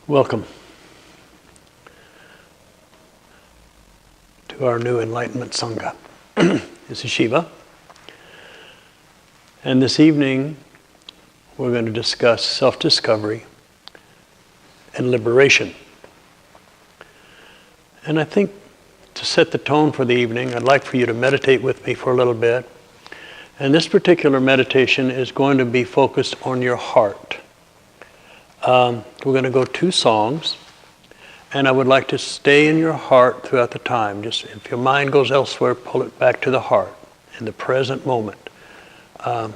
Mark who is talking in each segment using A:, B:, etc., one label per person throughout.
A: Welcome to our new Enlightenment Sangha. This is Shiva. And this evening, we're going to discuss self-discovery and liberation. And I think to set the tone for the evening, I'd like for you to meditate with me for a little bit. And this particular meditation is going to be focused on your heart. We're going to go 2 songs, and I would like to stay in your heart throughout the time. Just if your mind goes elsewhere, pull it back to the heart in the present moment. Don't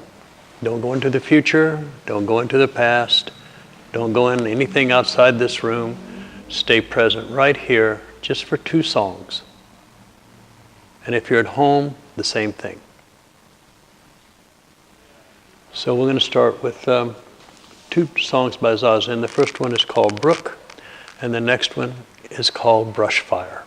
A: go into the future, don't go into the past, don't go in anything outside this room. Stay present right here just for 2 songs. And if you're at home, the same thing. So we're going to start with 2 songs by Zazen. The first one is called Brook, and the next one is called Brushfire.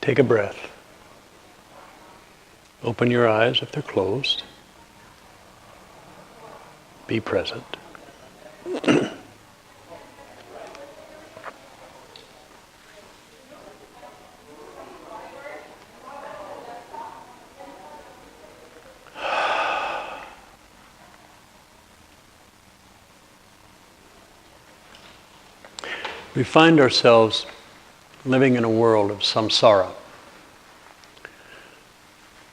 A: Take a breath. Open your eyes if they're closed. Be present. We find ourselves living in a world of samsara.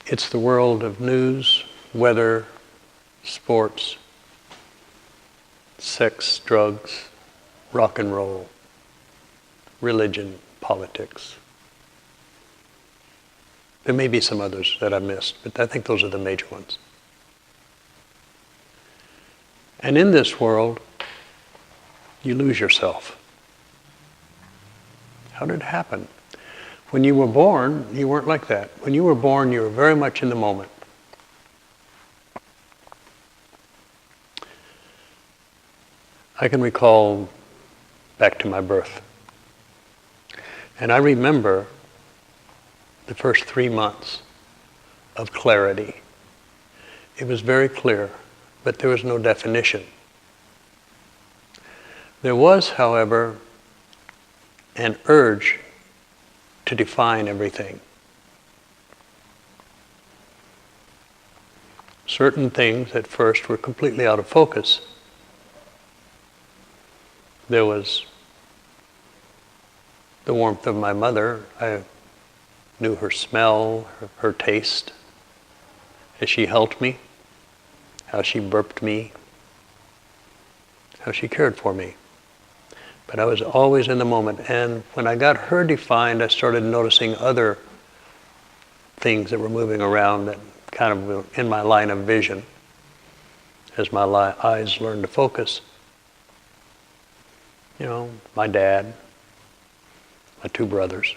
A: It's the world of news, weather, sports, sex, drugs, rock and roll, religion, politics. There may be some others that I missed, but I think those are the major ones. And in this world, you lose yourself. How did it happen? When you were born, you weren't like that. When you were born, you were very much in the moment. I can recall back to my birth. And I remember the first 3 months of clarity. It was very clear, but there was no definition. There was, however, an urge to define everything. Certain things at first were completely out of focus. There was the warmth of my mother. I knew her smell, her taste, as she held me, how she burped me, how she cared for me. But I was always in the moment. And when I got her defined, I started noticing other things that were moving around that kind of were in my line of vision as my eyes learned to focus. You know, my dad, my 2 brothers.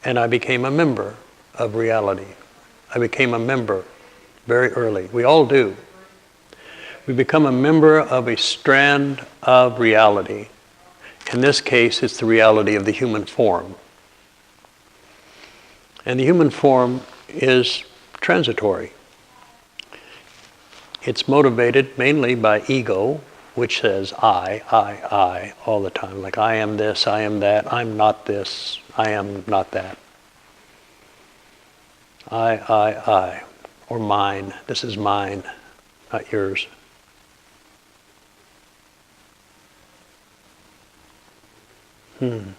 A: And I became a member of reality. I became a member very early. We all do. We become a member of a strand of reality. In this case, it's the reality of the human form. And the human form is transitory. It's motivated mainly by ego, which says I all the time. Like I am this, I am that, I'm not this, I am not that. I. Or mine. This is mine, not yours. And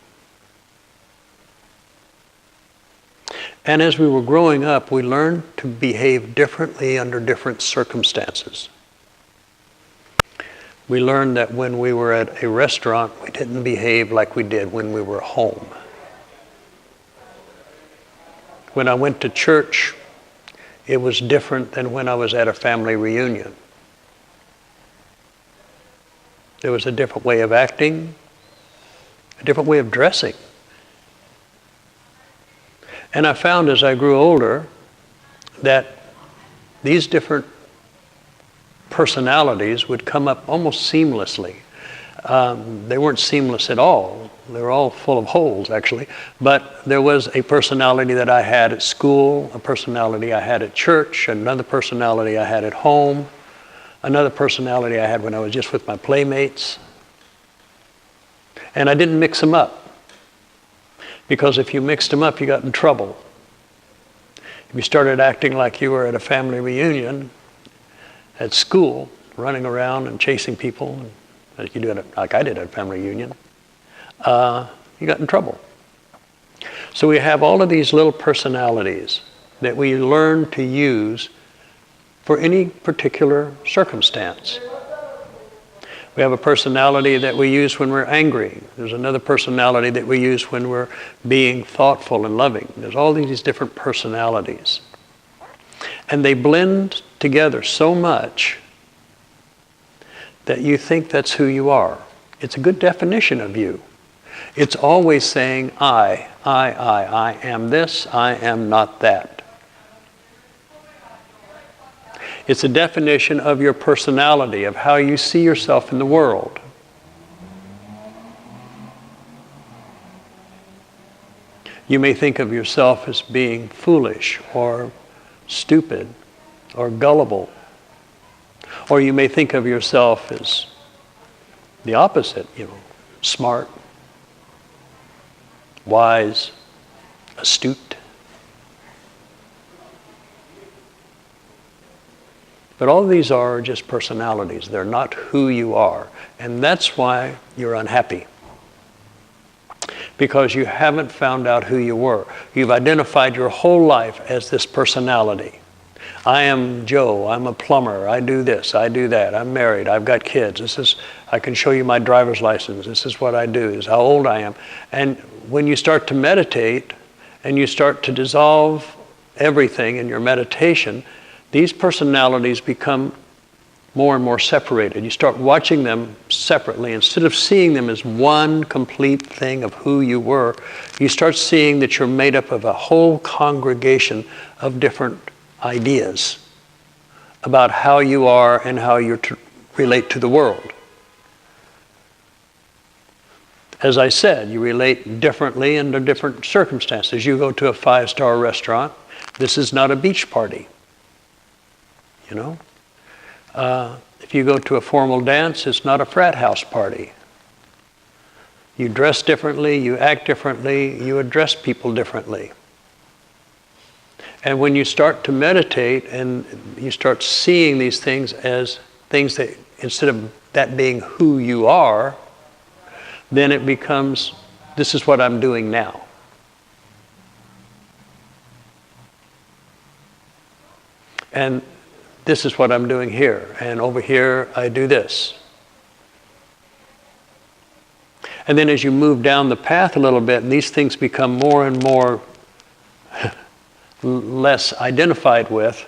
A: as we were growing up, we learned to behave differently under different circumstances. We learned that when we were at a restaurant, we didn't behave like we did when we were home. When I went to church, it was different than when I was at a family reunion. There was a different way of acting, a different way of dressing. And I found as I grew older that these different personalities would come up almost seamlessly. They weren't seamless at all. They were all full of holes, actually. But there was a personality that I had at school, a personality I had at church, another personality I had at home, another personality I had when I was just with my playmates. And I didn't mix them up. Because if you mixed them up, you got in trouble. If you started acting like you were at a family reunion at school, running around and chasing people, like you do like I did at a family reunion, you got in trouble. So we have all of these little personalities that we learn to use for any particular circumstance. We have a personality that we use when we're angry. There's another personality that we use when we're being thoughtful and loving. There's all these different personalities. And they blend together so much that you think that's who you are. It's a good definition of you. It's always saying, I am this, I am not that. It's a definition of your personality, of how you see yourself in the world. You may think of yourself as being foolish or stupid or gullible. Or you may think of yourself as the opposite, smart, wise, astute. But all of these are just personalities. They're not who you are. And that's why you're unhappy. Because you haven't found out who you were. You've identified your whole life as this personality. I am Joe, I'm a plumber, I do this, I do that, I'm married, I've got kids, I can show you my driver's license, this is what I do, this is how old I am. And when you start to meditate and you start to dissolve everything in your meditation, these personalities become more and more separated. You start watching them separately. Instead of seeing them as one complete thing of who you were, you start seeing that you're made up of a whole congregation of different ideas about how you are and how you relate to the world. As I said, you relate differently under different circumstances. You go to a 5-star restaurant. This is not a beach party. If you go to a formal dance, it's not a frat house party. You dress differently, you act differently, you address people differently. And when you start to meditate and you start seeing these things as things that, instead of that being who you are, then it becomes, this is what I'm doing now. And this is what I'm doing here. And over here, I do this. And then as you move down the path a little bit, and these things become more and more less identified with,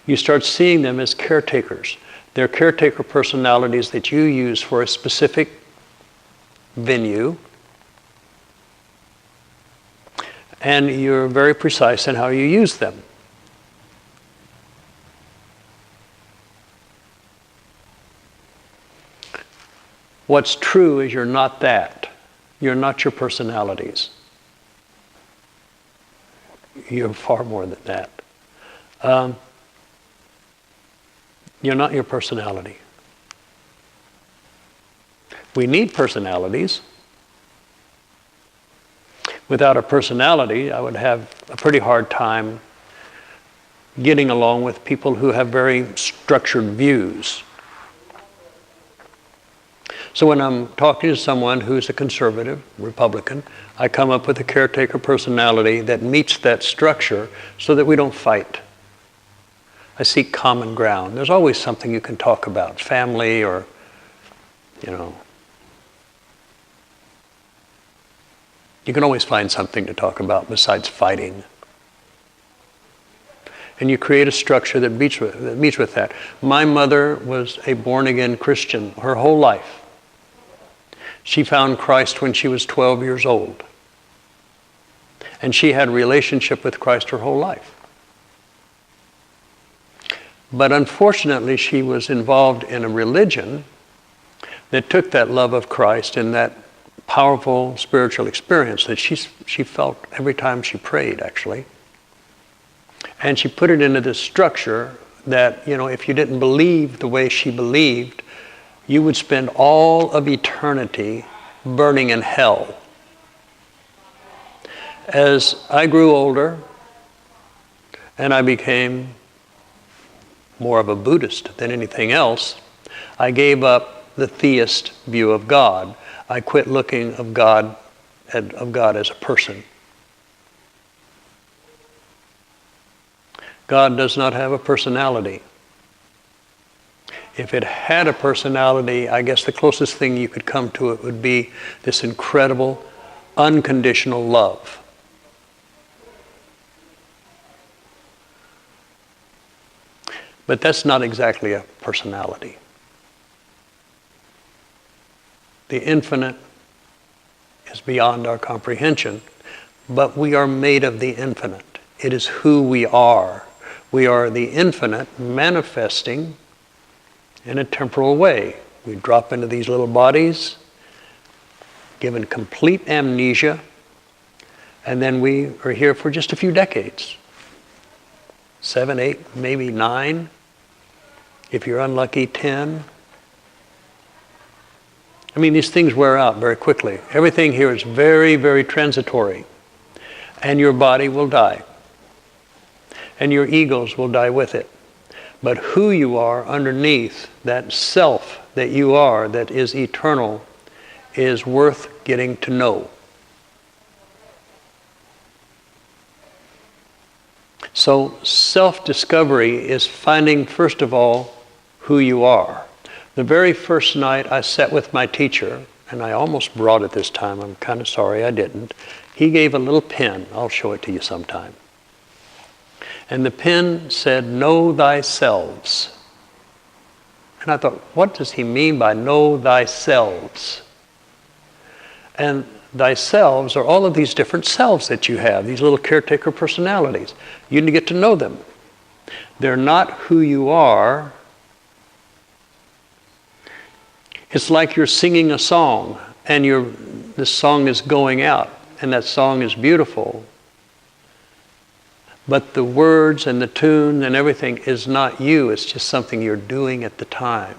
A: you start seeing them as caretakers. They're caretaker personalities that you use for a specific venue, and you're very precise in how you use them. What's true is you're not that. You're not your personalities. You're far more than that. You're not your personality. We need personalities. Without a personality, I would have a pretty hard time getting along with people who have very structured views. So when I'm talking to someone who's a conservative, Republican, I come up with a caretaker personality that meets that structure so that we don't fight. I seek common ground. There's always something you can talk about, family or, you can always find something to talk about besides fighting. And you create a structure that meets with that. My mother was a born-again Christian her whole life. She found Christ when she was 12 years old. And she had a relationship with Christ her whole life. But unfortunately, she was involved in a religion that took that love of Christ and that powerful spiritual experience that she felt every time she prayed, actually. And she put it into this structure that, if you didn't believe the way she believed, you would spend all of eternity burning in hell. As I grew older and I became more of a Buddhist than anything else, I gave up the theist view of God. I quit looking of God as a person. God does not have a personality. If it had a personality, I guess the closest thing you could come to it would be this incredible, unconditional love. But that's not exactly a personality. The infinite is beyond our comprehension, but we are made of the infinite. It is who we are. We are the infinite manifesting in a temporal way. We drop into these little bodies, given complete amnesia, And then we are here for just a few decades. 7, 8, maybe 9. If you're unlucky, 10. I mean, these things wear out very quickly. Everything here is very, very transitory. And your body will die. And your egos will die with it. But who you are underneath, that self that you are, that is eternal, is worth getting to know. So self-discovery is finding, first of all, who you are. The very first night I sat with my teacher, and I almost brought it this time, I'm kind of sorry I didn't. He gave a little pen, I'll show it to you sometime. And the pen said, "Know thyself." And I thought, what does he mean by know thyself? And thyself are all of these different selves that you have, these little caretaker personalities. You need to get to know them. They're not who you are. It's like you're singing a song and the song is going out and that song is beautiful. But the words and the tune and everything is not you. It's just something you're doing at the time.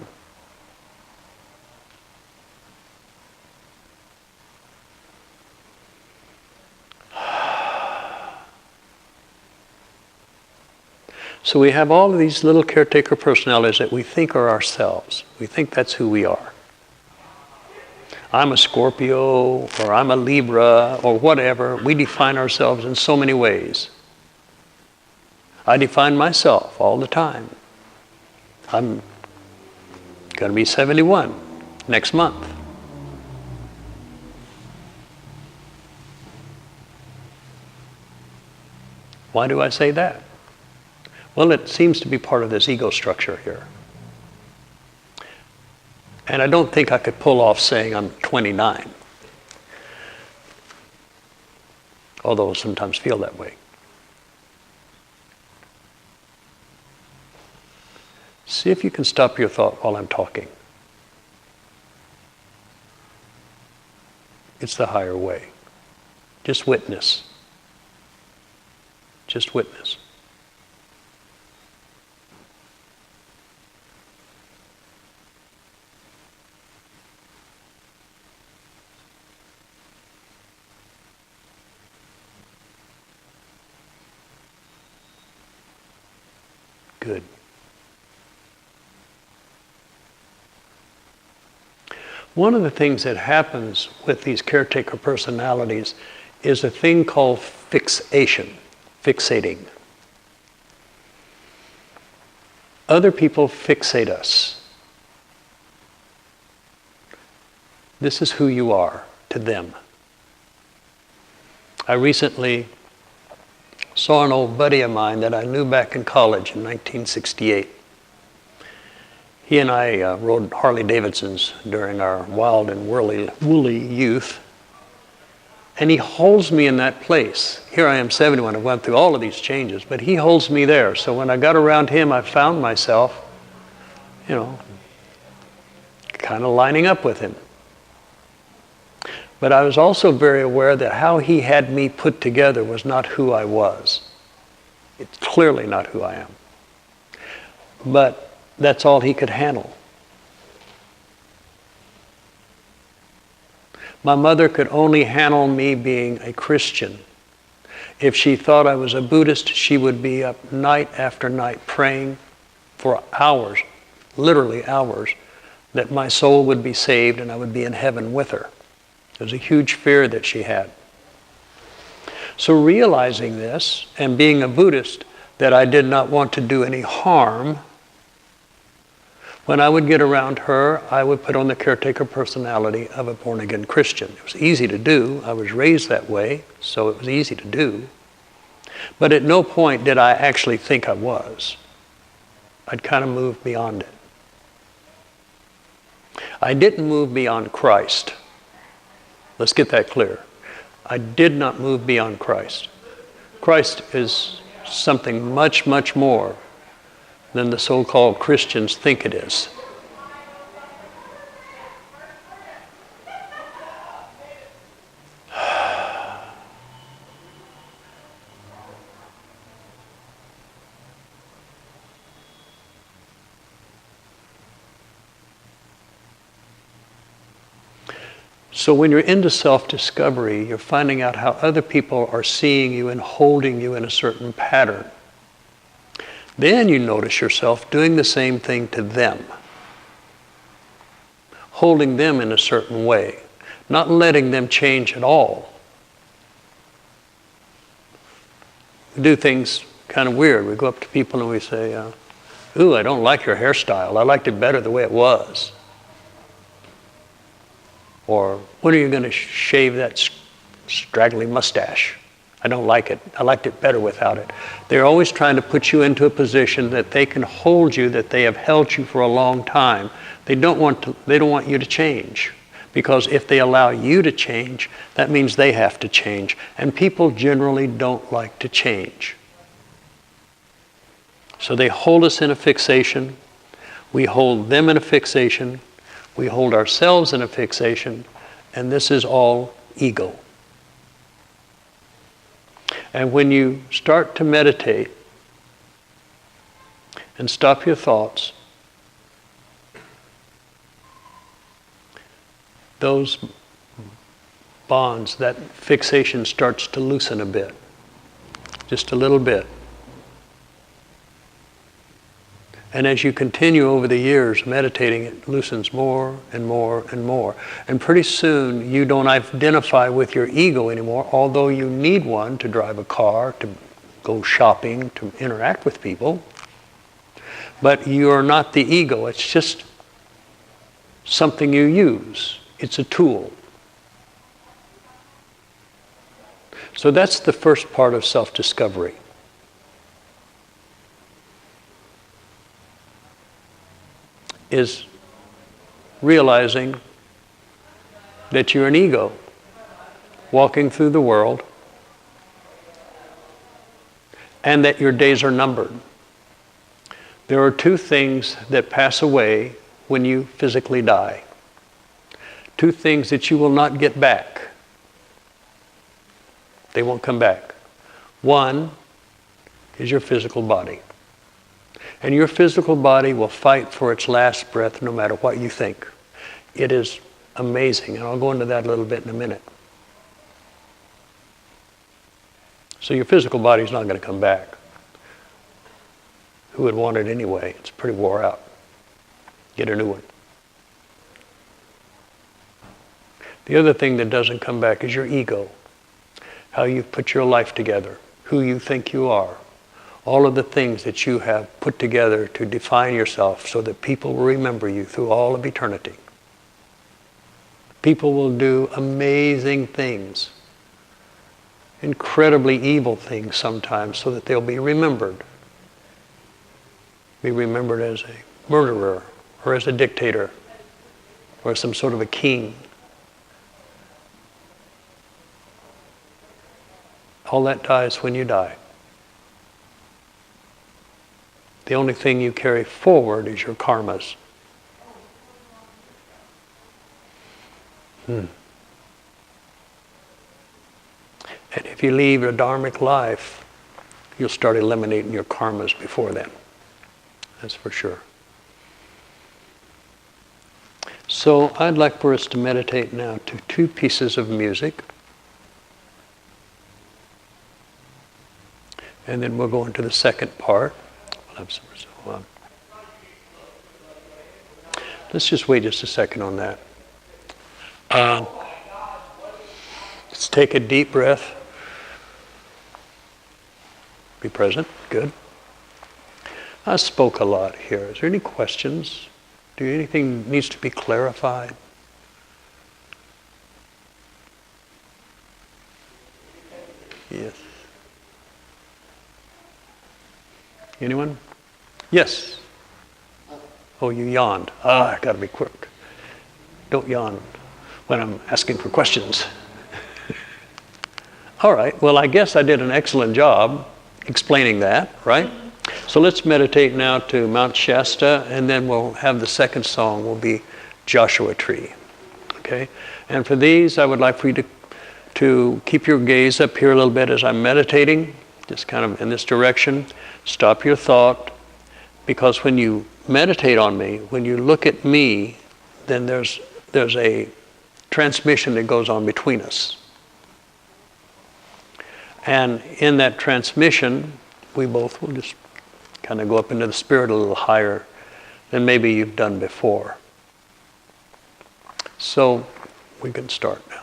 A: So we have all of these little caretaker personalities that we think are ourselves. We think that's who we are. I'm a Scorpio, or I'm a Libra, or whatever. We define ourselves in so many ways. I define myself all the time. I'm going to be 71 next month. Why do I say that? Well, it seems to be part of this ego structure here. And I don't think I could pull off saying I'm 29. Although I sometimes feel that way. See if you can stop your thought while I'm talking. It's the higher way. Just witness. Just witness. Good. One of the things that happens with these caretaker personalities is a thing called fixation, fixating. Other people fixate us. This is who you are to them. I recently saw an old buddy of mine that I knew back in college in 1968. He and I rode Harley Davidsons during our wild and woolly youth. And he holds me in that place. Here I am 71, I went through all of these changes, but he holds me there. So when I got around him, I found myself, kind of lining up with him. But I was also very aware that how he had me put together was not who I was. It's clearly not who I am. But that's all he could handle. My mother could only handle me being a Christian. If she thought I was a Buddhist, she would be up night after night praying for hours, literally hours, that my soul would be saved and I would be in heaven with her. It was a huge fear that she had. So realizing this and being a Buddhist, that I did not want to do any harm, when I would get around her, I would put on the caretaker personality of a born-again Christian. It was easy to do. I was raised that way, so it was easy to do. But at no point did I actually think I was. I'd kind of moved beyond it. I didn't move beyond Christ. Let's get that clear. I did not move beyond Christ. Christ is something much, much more than the so-called Christians think it is. So when you're into self-discovery, you're finding out how other people are seeing you and holding you in a certain pattern. Then you notice yourself doing the same thing to them, holding them in a certain way, not letting them change at all. We do things kind of weird. We go up to people and we say, ooh, I don't like your hairstyle. I liked it better the way it was. Or, when are you going to shave that straggly mustache? I don't like it. I liked it better without it. They're always trying to put you into a position that they can hold you, that they have held you for a long time. They don't want you to change. Because if they allow you to change, that means they have to change. And people generally don't like to change. So they hold us in a fixation. We hold them in a fixation. We hold ourselves in a fixation. And this is all ego. And when you start to meditate and stop your thoughts, those bonds, that fixation starts to loosen a bit, just a little bit. And as you continue over the years meditating, it loosens more and more and more. And pretty soon you don't identify with your ego anymore, although you need one to drive a car, to go shopping, to interact with people. But you are not the ego. It's just something you use. It's a tool. So that's the first part of self-discovery. Is realizing that you're an ego walking through the world and that your days are numbered. There are two things that pass away when you physically die. Two things that you will not get back. They won't come back. One is your physical body. And your physical body will fight for its last breath no matter what you think. It is amazing, and I'll go into that a little bit in a minute. So your physical body is not going to come back. Who would want it anyway? It's pretty wore out. Get a new one. The other thing that doesn't come back is your ego. How you put your life together. Who you think you are. All of the things that you have put together to define yourself so that people will remember you through all of eternity. People will do amazing things, incredibly evil things sometimes, so that they'll be remembered. Be remembered as a murderer, or as a dictator, or as some sort of a king. All that dies when you die. The only thing you carry forward is your karmas. And if you leave a dharmic life, you'll start eliminating your karmas before then. That's for sure. So I'd like for us to meditate now to two pieces of music. And then we'll go into the second part. Let's just wait just a second on that. Let's take a deep breath. Be present. Good. I spoke a lot here. Is there any questions? Do anything needs to be clarified? Yes. Anyone? Yes. Oh, you yawned. I got to be quick. Don't yawn when I'm asking for questions. All right. Well, I guess I did an excellent job explaining that, right? So let's meditate now to Mount Shasta, and then we'll have the second song will be Joshua Tree. Okay? And for these, I would like for you to keep your gaze up here a little bit as I'm meditating, just kind of in this direction. Stop your thought, because when you meditate on me, when you look at me, then there's a transmission that goes on between us. And in that transmission, we both will just kind of go up into the spirit a little higher than maybe you've done before. So we can start now.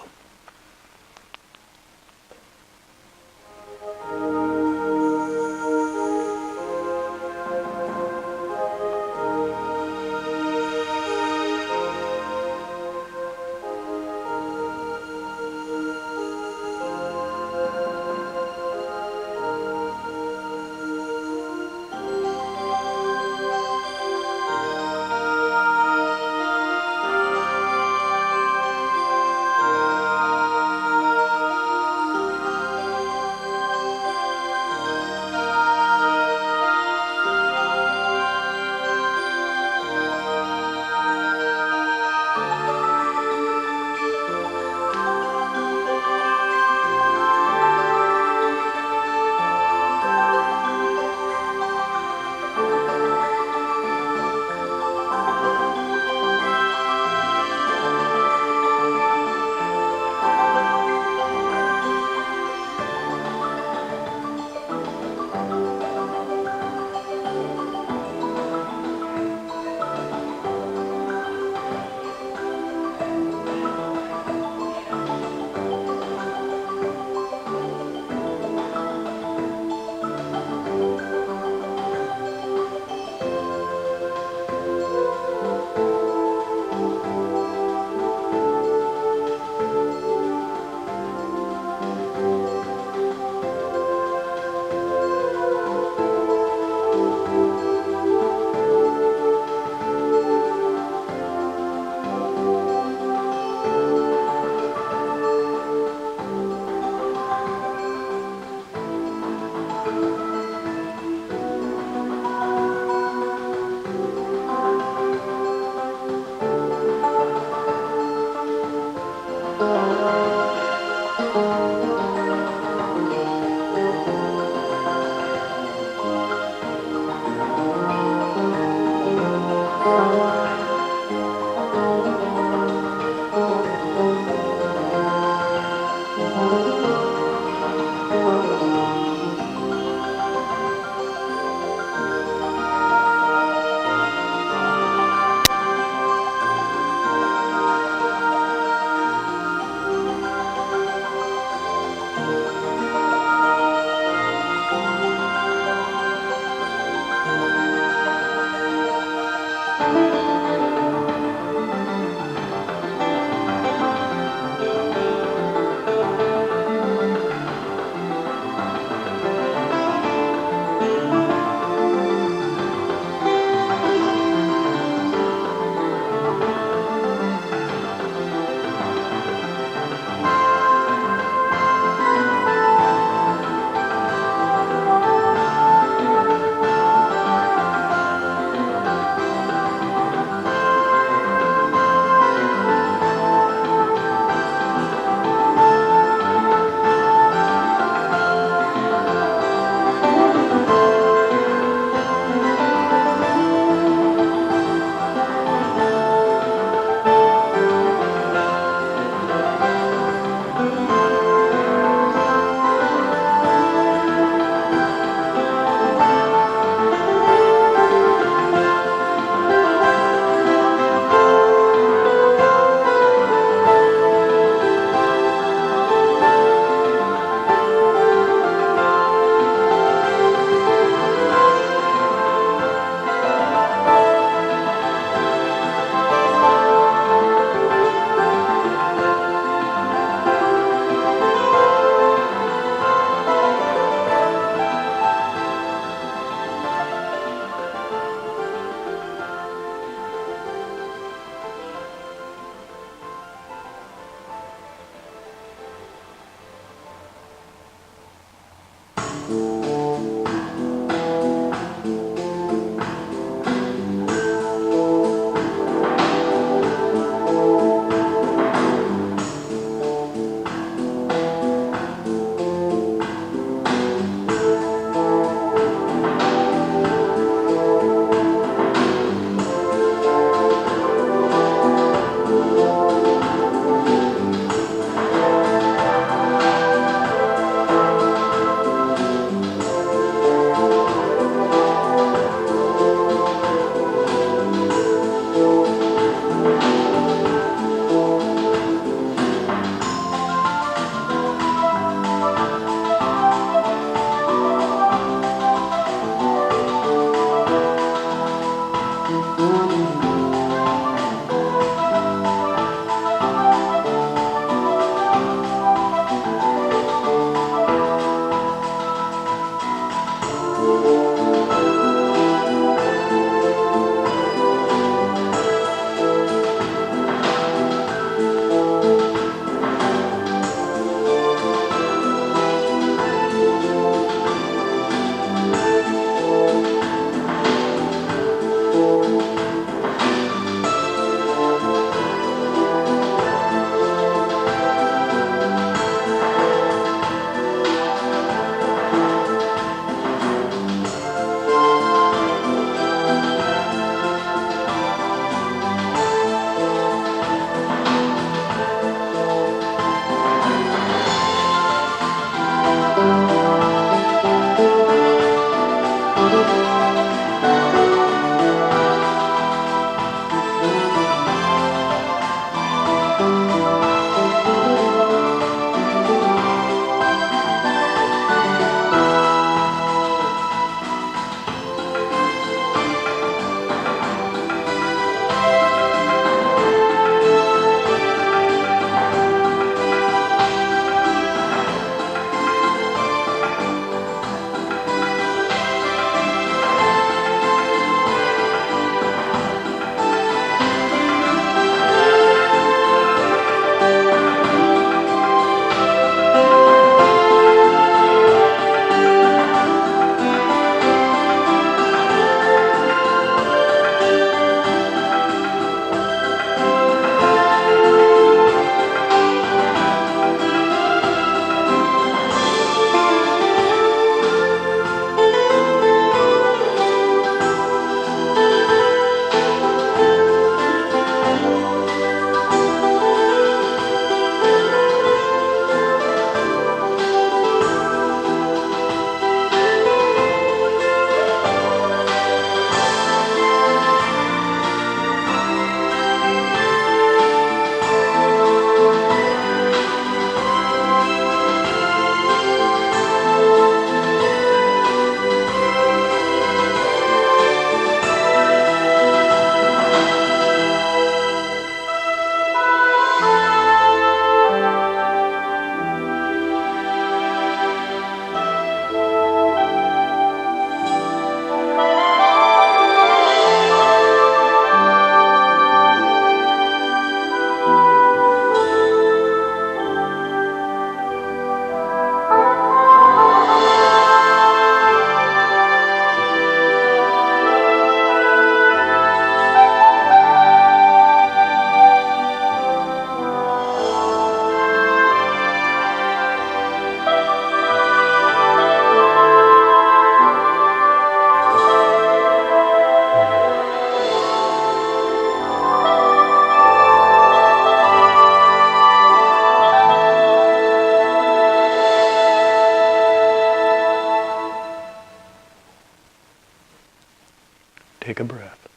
A: Take a breath.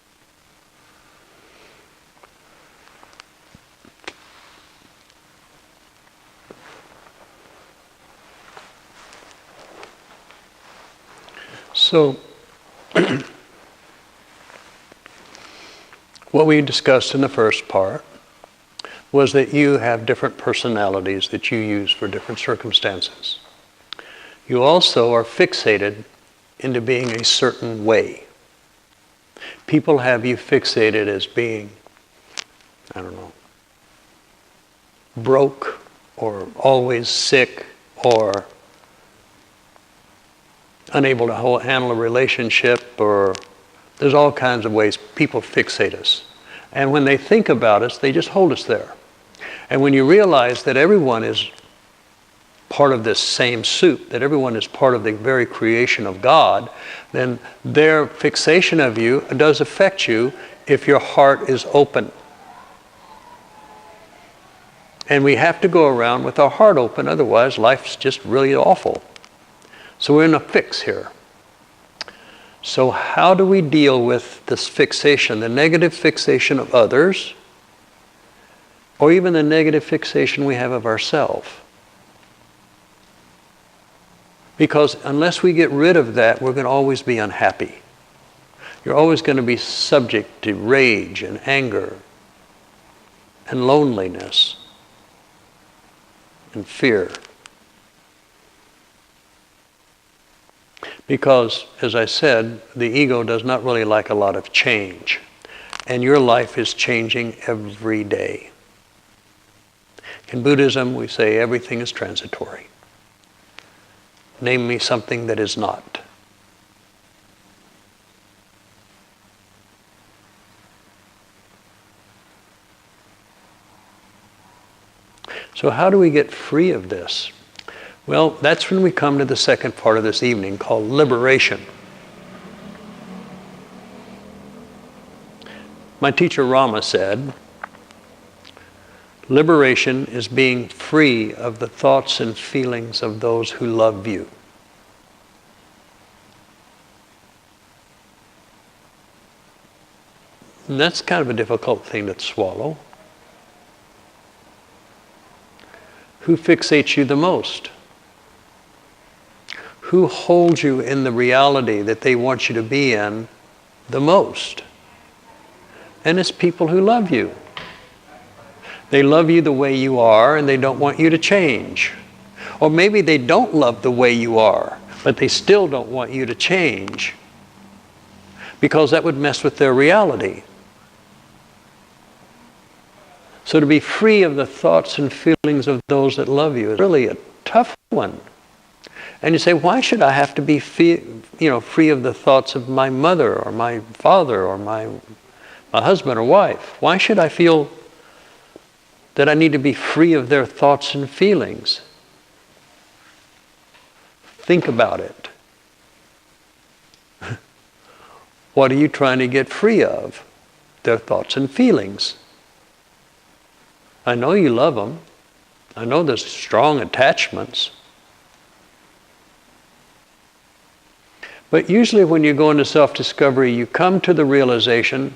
A: So, what we discussed in the first part was that you have different personalities that you use for different circumstances. You also are fixated into being a certain way. People have you fixated as being, I don't know, broke or always sick or unable to handle a relationship, or there's all kinds of ways people fixate us. And when they think about us, they just hold us there. And when you realize that everyone is part of this same soup, that everyone is part of the very creation of God, then their fixation of you does affect you if your heart is open. And we have to go around with our heart open, otherwise life's just really awful. So we're in a fix here. So how do we deal with this fixation, the negative fixation of others, or even the negative fixation we have of ourselves? Because unless we get rid of that, we're going to always be unhappy. You're always going to be subject to rage and anger and loneliness and fear. Because, as I said, the ego does not really like a lot of change. And your life is changing every day. In Buddhism, we say everything is transitory. Name me something that is not. So how do we get free of this? Well, that's when we come to the second part of this evening, called liberation. My teacher Rama said, liberation is being free of the thoughts and feelings of those who love you. And that's kind of a difficult thing to swallow. Who fixates you the most? Who holds you in the reality that they want you to be in the most? And it's people who love you. They love you the way you are and they don't want you to change. Or maybe they don't love the way you are, but they still don't want you to change, because that would mess with their reality. So to be free of the thoughts and feelings of those that love you is really a tough one. And you say, why should I have to be free of the thoughts of my mother or my father or my husband or wife? Why should I feel that I need to be free of their thoughts and feelings? Think about it. What are you trying to get free of? Their thoughts and feelings. I know you love them. I know there's strong attachments. But usually when you go into self-discovery, you come to the realization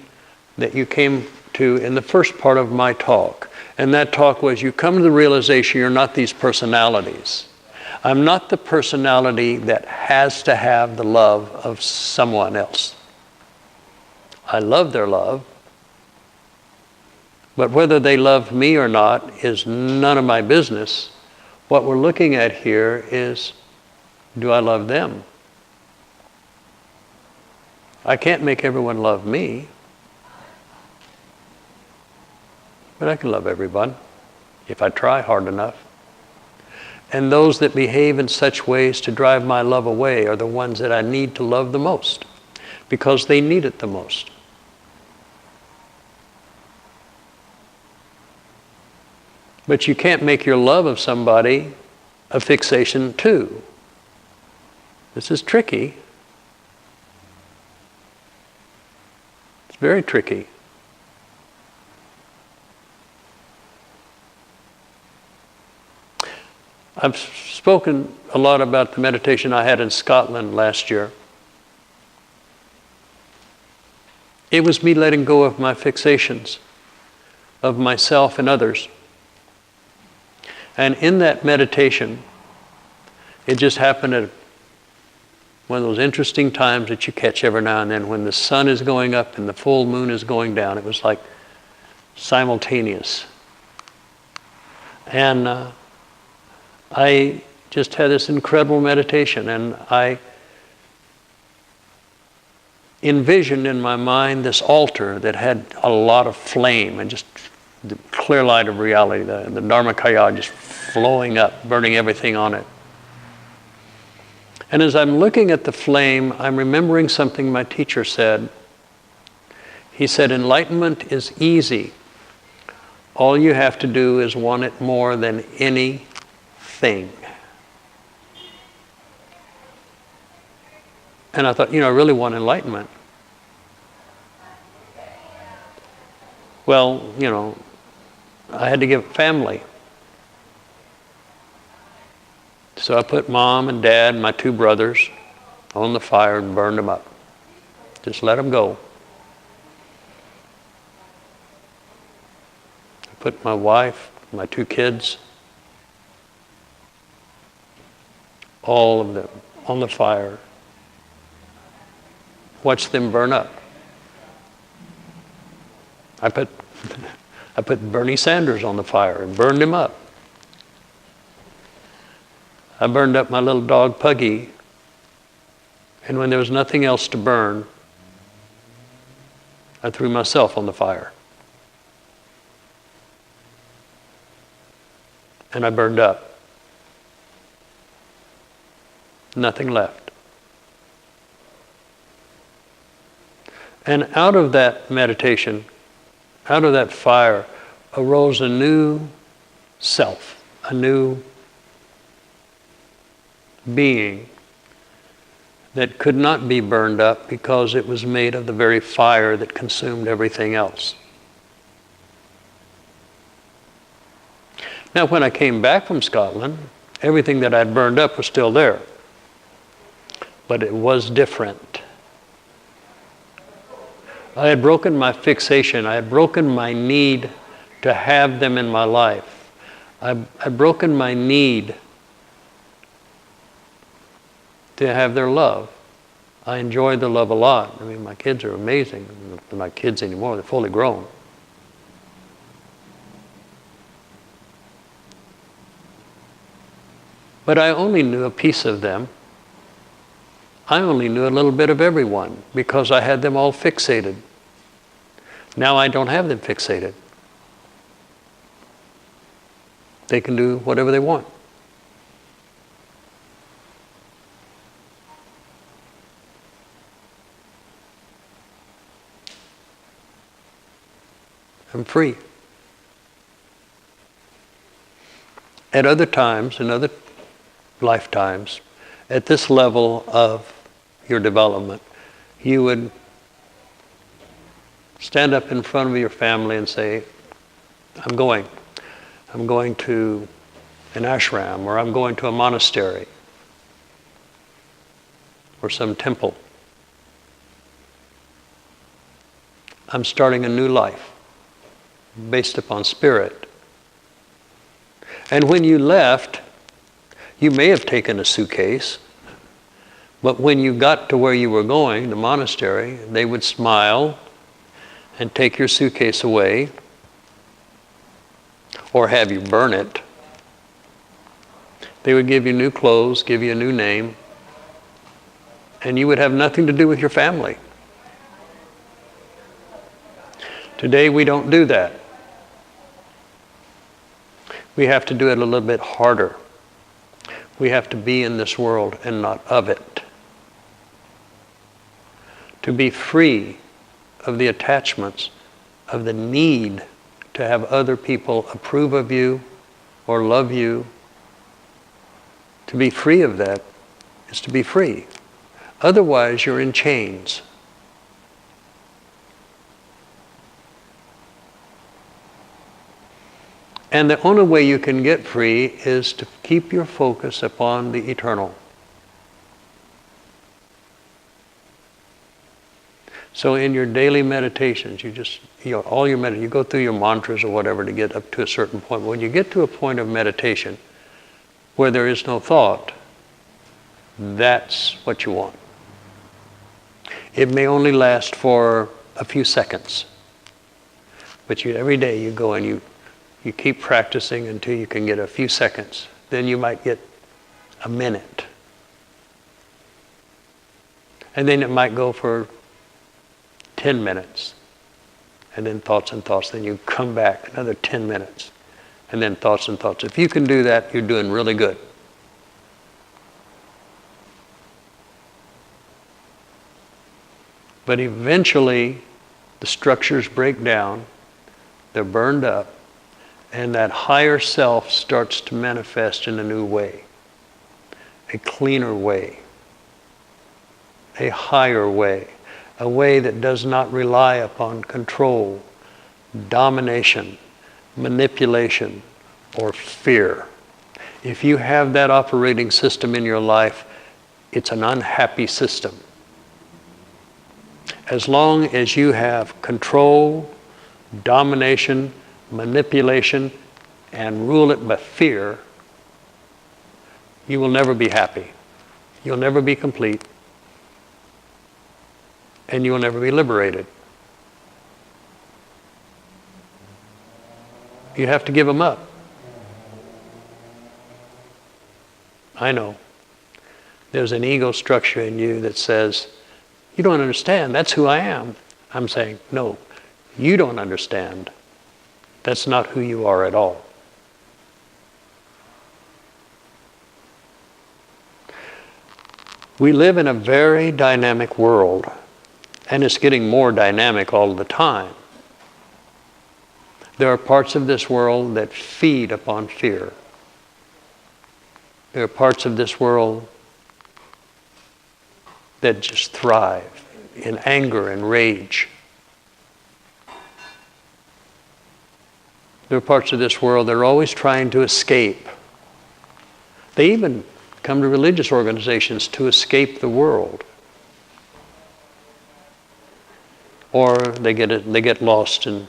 A: that you came to in the first part of my talk. And that talk was, you come to the realization you're not these personalities. I'm not the personality that has to have the love of someone else. I love their love. But whether they love me or not is none of my business. What we're looking at here is, do I love them? I can't make everyone love me, but I can love everyone if I try hard enough. And those that behave in such ways to drive my love away are the ones that I need to love the most, because they need it the most. But you can't make your love of somebody a fixation too. This is tricky. It's very tricky. I've spoken a lot about the meditation I had in Scotland last year. It was me letting go of my fixations, of myself and others. And in that meditation, it just happened at one of those interesting times that you catch every now and then, when the sun is going up and the full moon is going down. It was like simultaneous. And I just had this incredible meditation, and I envisioned in my mind this altar that had a lot of flame and just the clear light of reality, the Dharmakaya just flowing up, burning everything on it. And as I'm looking at the flame, I'm remembering something my teacher said. He said, enlightenment is easy. All you have to do is want it more than anything. And I thought, I really want enlightenment. Well, I had to give family. So I put Mom and Dad and my 2 brothers on the fire and burned them up. Just let them go. I put my wife, my 2 kids, all of them on the fire. Watched them burn up. I put Bernie Sanders on the fire and burned him up. I burned up my little dog Puggy, and when there was nothing else to burn, I threw myself on the fire. And I burned up. Nothing left. And out of that meditation, out of that fire, arose a new self, a new being that could not be burned up because it was made of the very fire that consumed everything else. Now, when I came back from Scotland, everything that I'd burned up was still there. But it was different. I had broken my fixation. I had broken my need to have them in my life. I'd broken my need to have their love. I enjoy the love a lot. I mean, my kids are amazing. They're not kids anymore, they're fully grown. But I only knew a piece of them. I only knew a little bit of everyone because I had them all fixated. Now I don't have them fixated. They can do whatever they want. I'm free. At other times, in other lifetimes, at this level of your development, you would stand up in front of your family and say, I'm going to an ashram, or I'm going to a monastery, or some temple. I'm starting a new life based upon spirit. And when you left, you may have taken a suitcase, but when you got to where you were going, the monastery, they would smile and take your suitcase away, or have you burn it. They would give you new clothes, give you a new name, and you would have nothing to do with your family. Today we don't do that. We have to do it a little bit harder. We have to be in this world and not of it. To be free of the attachments, of the need to have other people approve of you or love you. To be free of that is to be free. Otherwise, you're in chains. And the only way you can get free is to keep your focus upon the eternal. So in your daily meditations, you go through your mantras or whatever to get up to a certain point. When you get to a point of meditation where there is no thought, that's what you want. It may only last for a few seconds, but every day you go and you keep practicing until you can get a few seconds. Then you might get a minute. And then it might go for 10 minutes. And then thoughts and thoughts. Then you come back another 10 minutes. And then thoughts and thoughts. If you can do that, you're doing really good. But eventually, the structures break down. They're burned up. And that higher self starts to manifest in a new way, a cleaner way, a higher way, a way that does not rely upon control, domination, manipulation, or fear. If you have that operating system in your life, it's an unhappy system. As long as you have control, domination, manipulation, and rule it by fear, you will never be happy. You'll never be complete. And you will never be liberated. You have to give them up. I know. There's an ego structure in you that says, you don't understand, that's who I am. I'm saying, no, you don't understand. That's not who you are at all. We live in a very dynamic world, and it's getting more dynamic all the time. There are parts of this world that feed upon fear. There are parts of this world that just thrive in anger and rage. There are parts of this world that are always trying to escape. They even come to religious organizations to escape the world. or they get lost in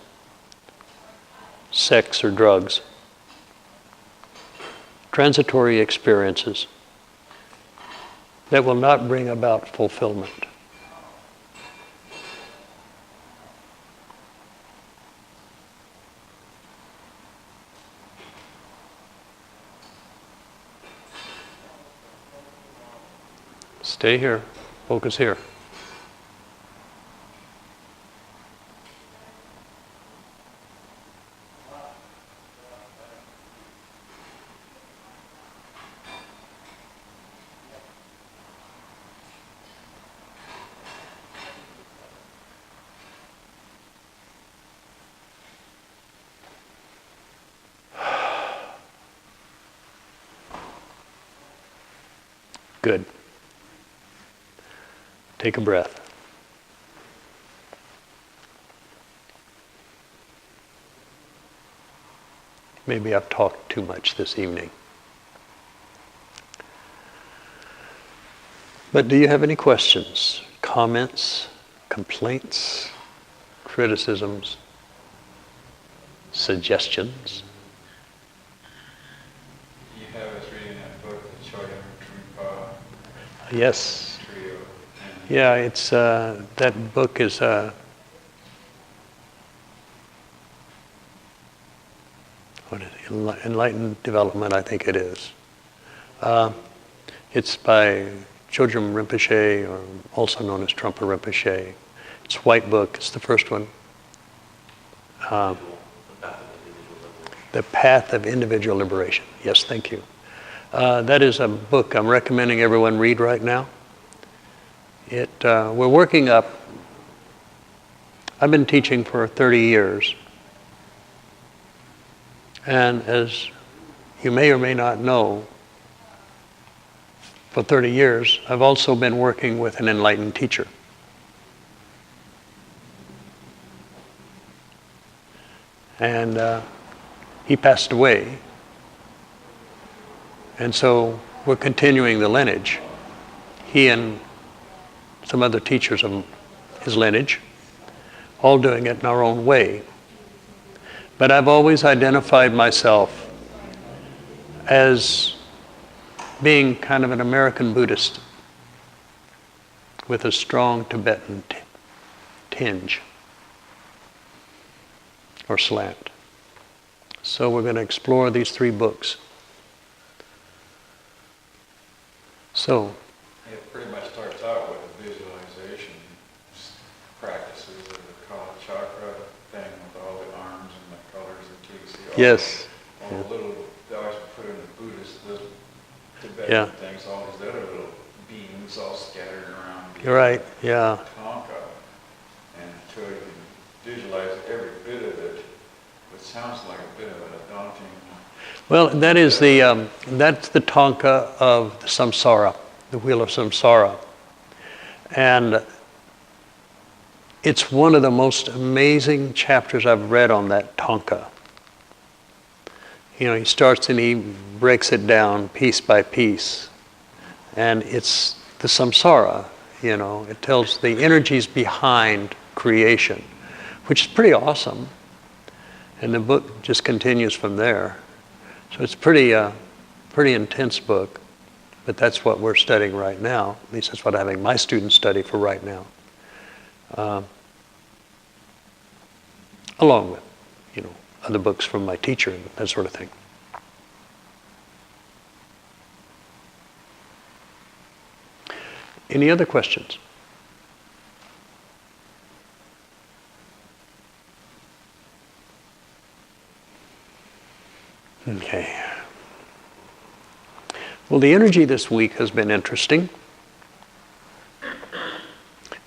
A: sex or drugs. Transitory experiences that will not bring about fulfillment. Stay here. Focus here. Good. Take a breath. Maybe I've talked too much this evening. But do you have any questions, comments, complaints, criticisms, suggestions?
B: You have us reading that book, The Choya Trungpa.
A: Yes.
B: Trio.
A: Yeah, it's that book is what is it? Enlightened Development, I think it is. It's by Chogyam Rinpoche, or also known as Trungpa Rinpoche. It's a white book. It's the first one. The Path of Individual Liberation. Yes, thank you. That is a book I'm recommending everyone read right now. We're working up. I've been teaching for 30 years. And as you may or may not know, for 30 years, I've also been working with an enlightened teacher. And he passed away. And so we're continuing the lineage. He and some other teachers of his lineage, all doing it in our own way. But I've always identified myself as being kind of an American Buddhist with a strong Tibetan tinge or slant. So we're going to explore these 3 books. So
B: It pretty much starts out with a visualization practices of the Kala Chakra thing with all the arms and the colors that you see.
A: yes.
B: All the little, they always put in the Buddhist, the Tibetan
A: Yeah.
B: things, all these other little beings all scattered around.
A: You're right, yeah.
B: Tonka. And until you can visualize every bit of it, it sounds like a bit of a daunting.
A: Well, that is that's the Tonka of the samsara, the wheel of samsara. And it's one of the most amazing chapters I've read on that Tonka. You know, he starts and he breaks it down piece by piece. And it's the samsara, you know, it tells the energies behind creation, which is pretty awesome. And the book just continues from there. So it's pretty intense book, but that's what we're studying right now. At least that's what I'm having my students study for right now. Along with, you know, other books from my teacher and that sort of thing. Any other questions? Okay. Well, the energy this week has been interesting.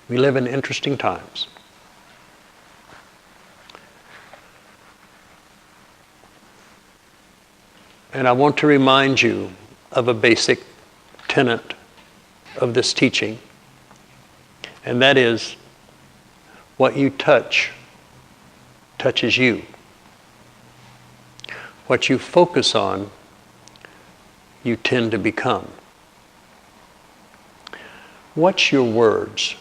A: We live in interesting times. And I want to remind you of a basic tenet of this teaching, and that is what you touch touches you. What you focus on, you tend to become. Watch your words.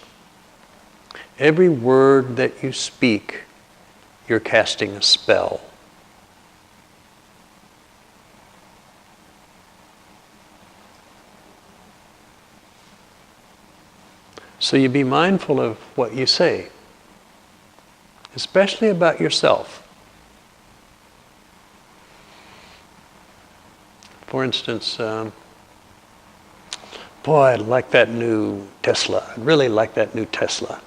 A: Every word that you speak, you're casting a spell. So you be mindful of what you say, especially about yourself. For instance, boy, I'd like that new Tesla. I'd really like that new Tesla.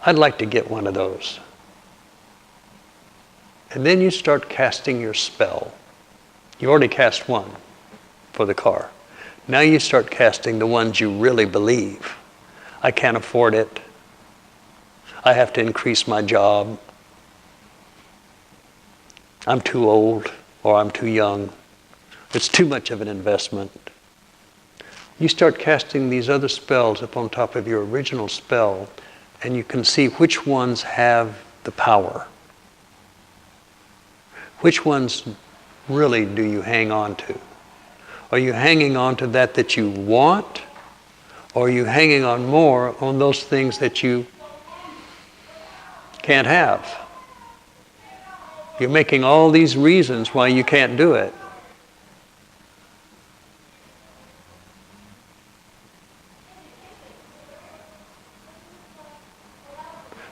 A: I'd like to get one of those. And then you start casting your spell. You already cast one for the car. Now you start casting the ones you really believe. I can't afford it. I have to increase my job. I'm too old, or I'm too young. It's too much of an investment. You start casting these other spells up on top of your original spell, and you can see which ones have the power. Which ones really do you hang on to? Are you hanging on to that you want? Or are you hanging on more on those things that you can't have? You're making all these reasons why you can't do it.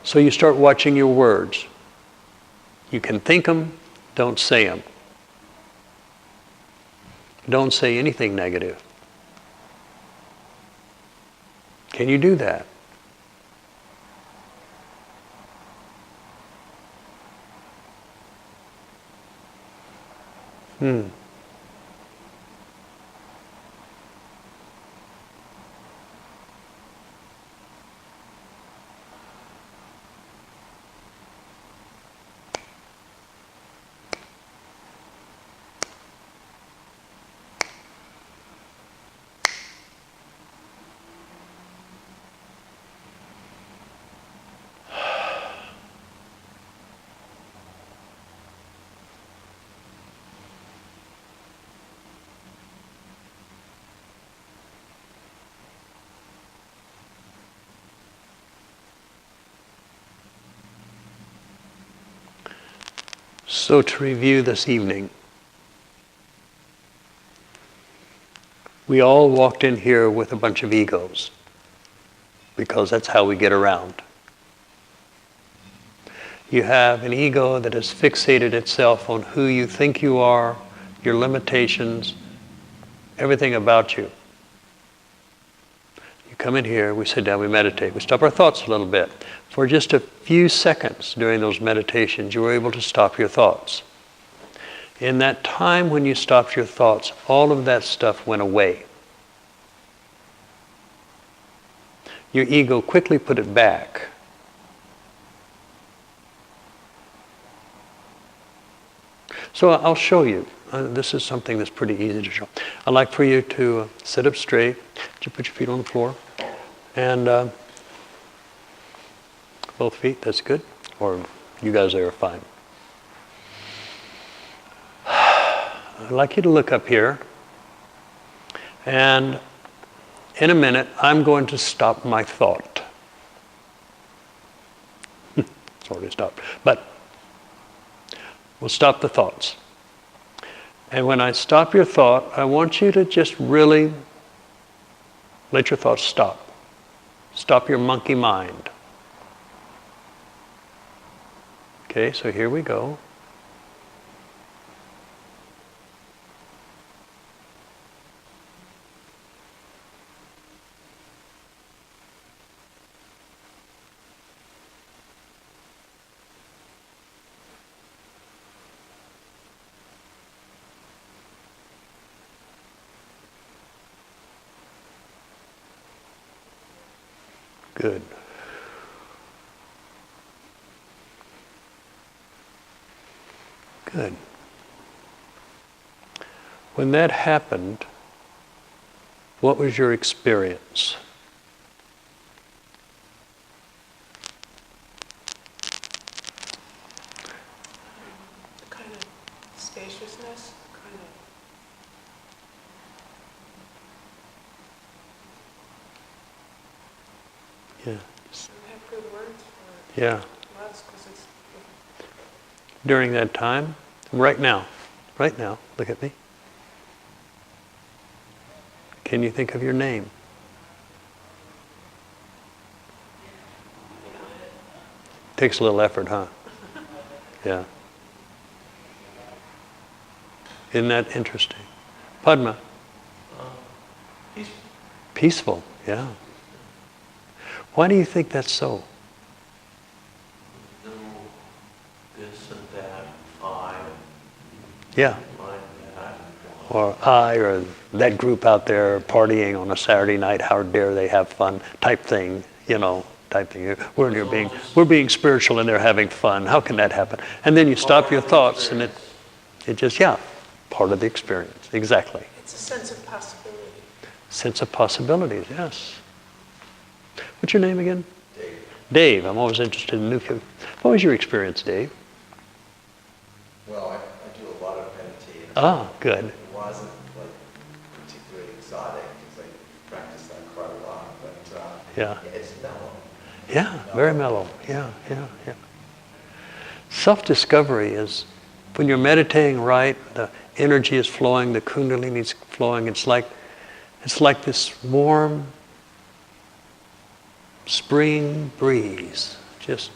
A: So you start watching your words. You can think them, don't say them. Don't say anything negative. Can you do that? So to review this evening, we all walked in here with a bunch of egos, because that's how we get around. You have an ego that has fixated itself on who you think you are, your limitations, everything about you. You come in here, we sit down, we meditate, we stop our thoughts a little bit. For just a few seconds during those meditations, you were able to stop your thoughts. In that time when you stopped your thoughts, all of that stuff went away. Your ego quickly put it back. So I'll show you. This is something that's pretty easy to show. I'd like for you to sit up straight. You put your feet on the floor. And both feet, that's good. Or you guys there are fine. I'd like you to look up here. And in a minute, I'm going to stop my thought. It's already stopped. But we'll stop the thoughts. And when I stop your thought, I want you to just really let your thoughts stop. Stop your monkey mind. Okay, so here we go. Good. Good. When that happened, what was your experience?
C: Kind of spaciousness, kind of.
A: Yeah.
C: I have good words for
A: Yeah.
C: us, because it's,
A: During that time, right now, look at me. Can you think of your name? Takes a little effort, huh? Yeah. Isn't that interesting? Padma. Peaceful, yeah. Why do you think that's so?
D: No, this and that, I,
A: Yeah.
D: like that.
A: Or I, or that group out there partying on a Saturday night, how dare they have fun, type thing, type thing. We're being spiritual and they're having fun. How can that happen? And then you stop your thoughts and it just, part of the experience. Exactly.
C: it's a sense of possibility.
A: Sense of possibilities, yes. What's your name again?
D: Dave.
A: Dave. I'm always interested in new people. What was your experience, Dave?
E: Well, I do a lot of meditation.
A: Ah, good.
E: It wasn't like particularly exotic because I practice that quite a lot, but
A: Yeah.
E: it's mellow.
A: Yeah, very mellow. Yeah. Self-discovery is when you're meditating right, the energy is flowing, the kundalini is flowing. It's like this warm spring breeze. Just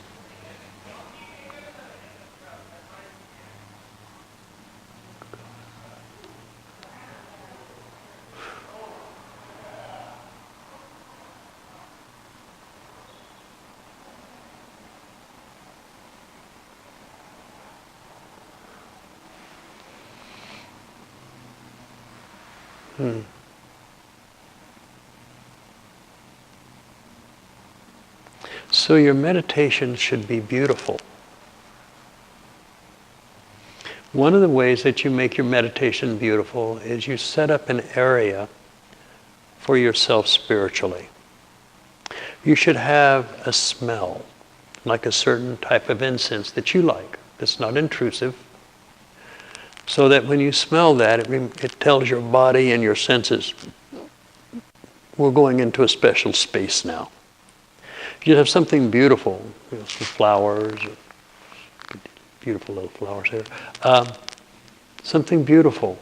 A: So your meditation should be beautiful. One of the ways that you make your meditation beautiful is you set up an area for yourself spiritually. You should have a smell, like a certain type of incense that you like, that's not intrusive, so that when you smell that, it tells your body and your senses, we're going into a special space now. You have something beautiful, some flowers, beautiful little flowers here, something beautiful,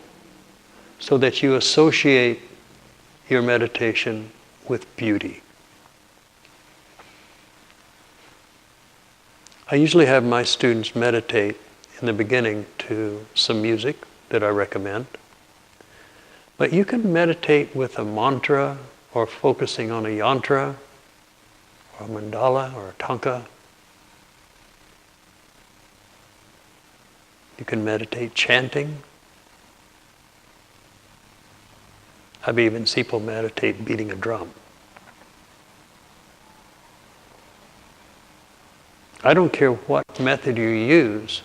A: so that you associate your meditation with beauty. I usually have my students meditate in the beginning to some music that I recommend, but you can meditate with a mantra or focusing on a yantra, or a mandala, or a tanka. You can meditate chanting. I've even seen people meditate beating a drum. I don't care what method you use,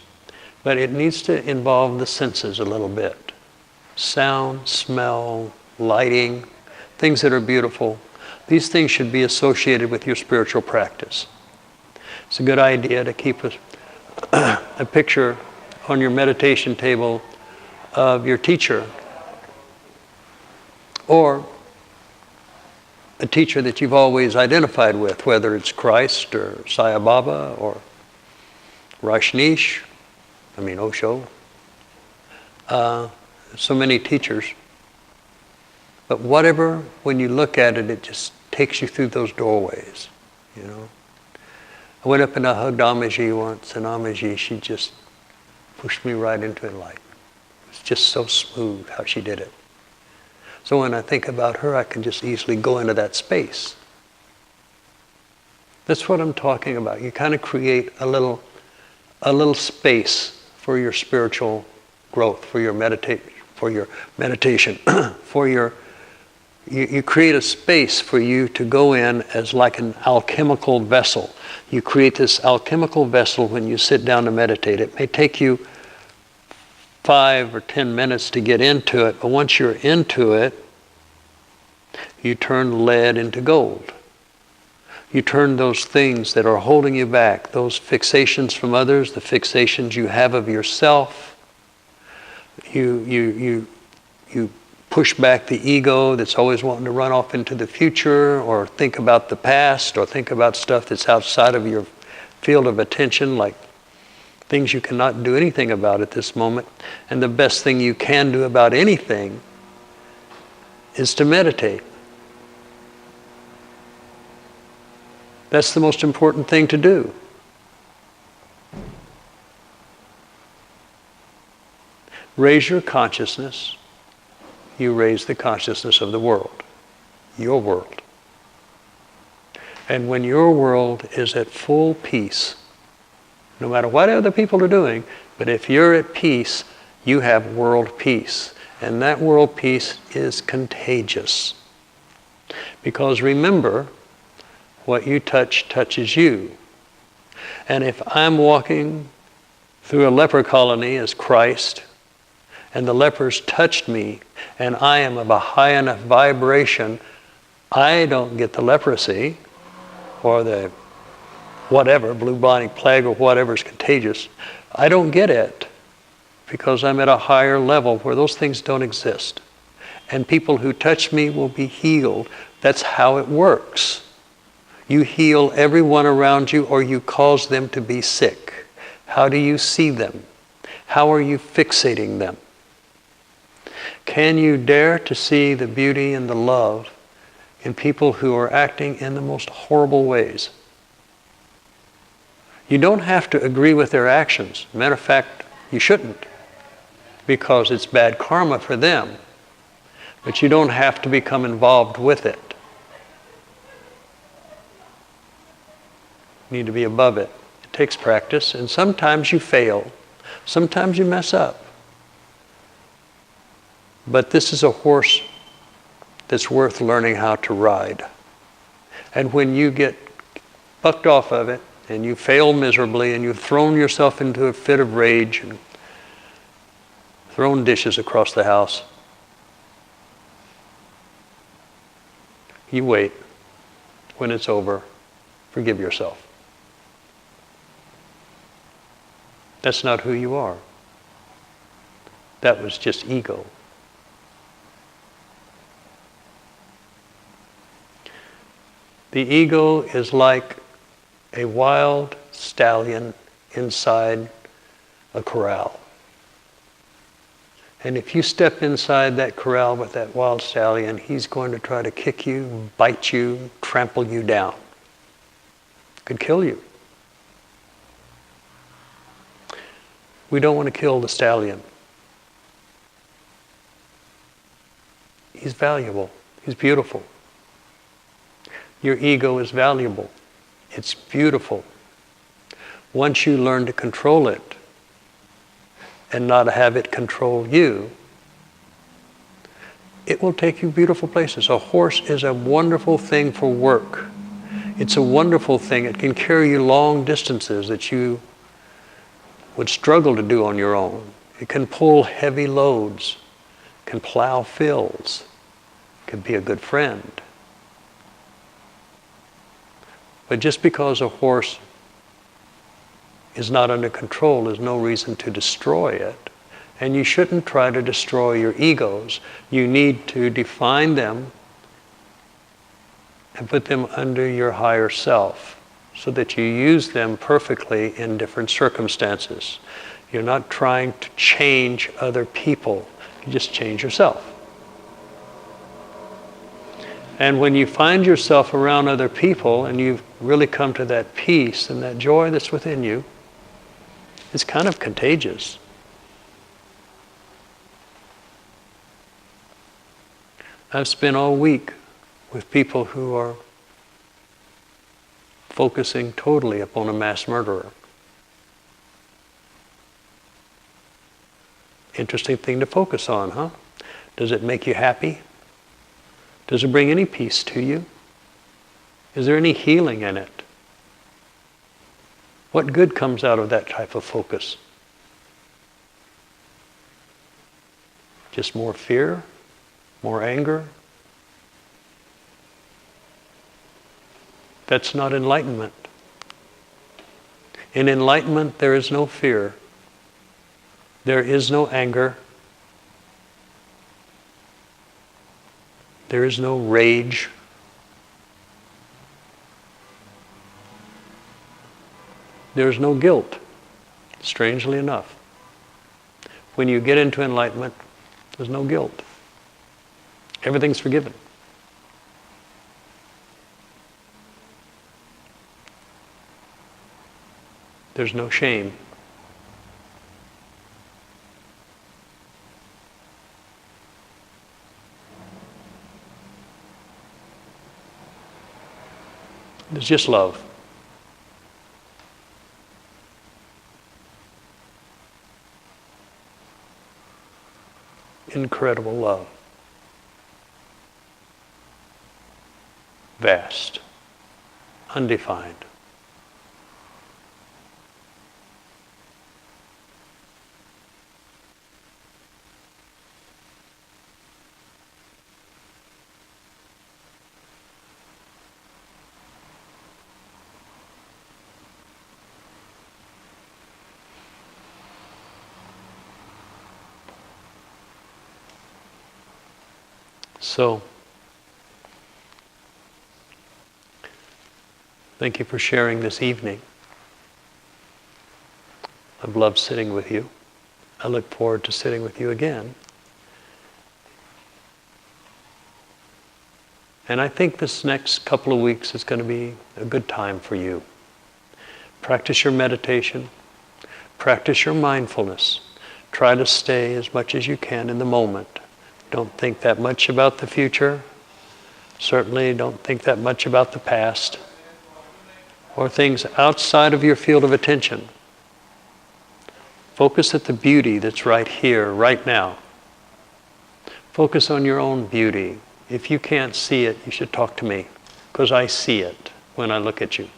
A: but it needs to involve the senses a little bit. Sound, smell, lighting, things that are beautiful. These things should be associated with your spiritual practice. It's a good idea to keep a picture on your meditation table of your teacher or a teacher that you've always identified with, whether it's Christ or Sai Baba or Rajneesh, Osho. So many teachers. But whatever, when you look at it, it just takes you through those doorways, I went up and I hugged Amaji once, and Amaji, she just pushed me right into enlightenment. It's just so smooth how she did it. So when I think about her, I can just easily go into that space. That's what I'm talking about. You kind of create a little space for your spiritual growth, for your meditation, you create a space for you to go in as like an alchemical vessel. You create this alchemical vessel when you sit down to meditate. It may take you 5 or 10 minutes to get into it, but once you're into it, you turn lead into gold. You turn those things that are holding you back, those fixations from others, the fixations you have of yourself, you push back the ego that's always wanting to run off into the future or think about the past or think about stuff that's outside of your field of attention, like things you cannot do anything about at this moment. And the best thing you can do about anything is to meditate. That's the most important thing to do. Raise your consciousness. You raise the consciousness of the world, your world. And when your world is at full peace, no matter what other people are doing, but if you're at peace, you have world peace. And that world peace is contagious. Because remember, what you touch touches you. And if I'm walking through a leper colony as Christ, and the lepers touched me, and I am of a high enough vibration, I don't get the leprosy, or the whatever, bubonic plague or whatever's contagious. I don't get it because I'm at a higher level where those things don't exist. And people who touch me will be healed. That's how it works. You heal everyone around you or you cause them to be sick. How do you see them? How are you fixating them? Can you dare to see the beauty and the love in people who are acting in the most horrible ways? You don't have to agree with their actions. Matter of fact, you shouldn't, because it's bad karma for them. But you don't have to become involved with it. You need to be above it. It takes practice, and sometimes you fail. Sometimes you mess up. But this is a horse that's worth learning how to ride. And when you get bucked off of it, and you fail miserably, and you've thrown yourself into a fit of rage, and thrown dishes across the house, you wait. When it's over, forgive yourself. That's not who you are. That was just ego. The ego is like a wild stallion inside a corral. And if you step inside that corral with that wild stallion, he's going to try to kick you, bite you, trample you down. Could kill you. We don't want to kill the stallion. He's valuable. He's beautiful. Your ego is valuable. It's beautiful. Once you learn to control it and not have it control you, it will take you beautiful places. A horse is a wonderful thing for work. It's a wonderful thing. It can carry you long distances that you would struggle to do on your own. It can pull heavy loads, can plow fields, can be a good friend. But just because a horse is not under control is no reason to destroy it. And you shouldn't try to destroy your egos. You need to define them and put them under your higher self so that you use them perfectly in different circumstances. You're not trying to change other people. You just change yourself. And when you find yourself around other people and you've really come to that peace and that joy that's within you, it's kind of contagious. I've spent all week with people who are focusing totally upon a mass murderer. Interesting thing to focus on, huh? Does it make you happy? Does it bring any peace to you? Is there any healing in it? What good comes out of that type of focus? Just more fear? More anger? That's not enlightenment. In enlightenment, there is no fear. There is no anger. There is no rage. There is no guilt, strangely enough. When you get into enlightenment, there's no guilt. Everything's forgiven. There's no shame. There's just love. Incredible love. Vast. Undefined. So, thank you for sharing this evening. I've loved sitting with you. I look forward to sitting with you again. And I think this next couple of weeks is going to be a good time for you. Practice your meditation. Practice your mindfulness. Try to stay as much as you can in the moment. Don't think that much about the future. Certainly don't think that much about the past or things outside of your field of attention. Focus at the beauty that's right here, right now. Focus on your own beauty. If you can't see it, you should talk to me, because I see it when I look at you.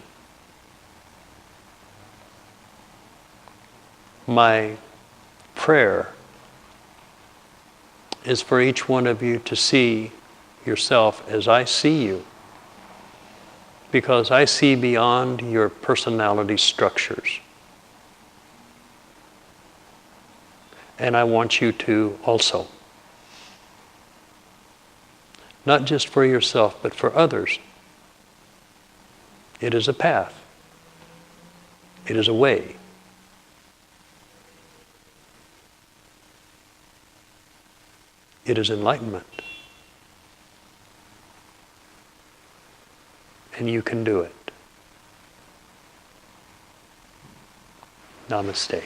A: My prayer is for each one of you to see yourself as I see you, because I see beyond your personality structures. And I want you to also. Not just for yourself, but for others. It is a path. It is a way. It is enlightenment. And you can do it. Namaste.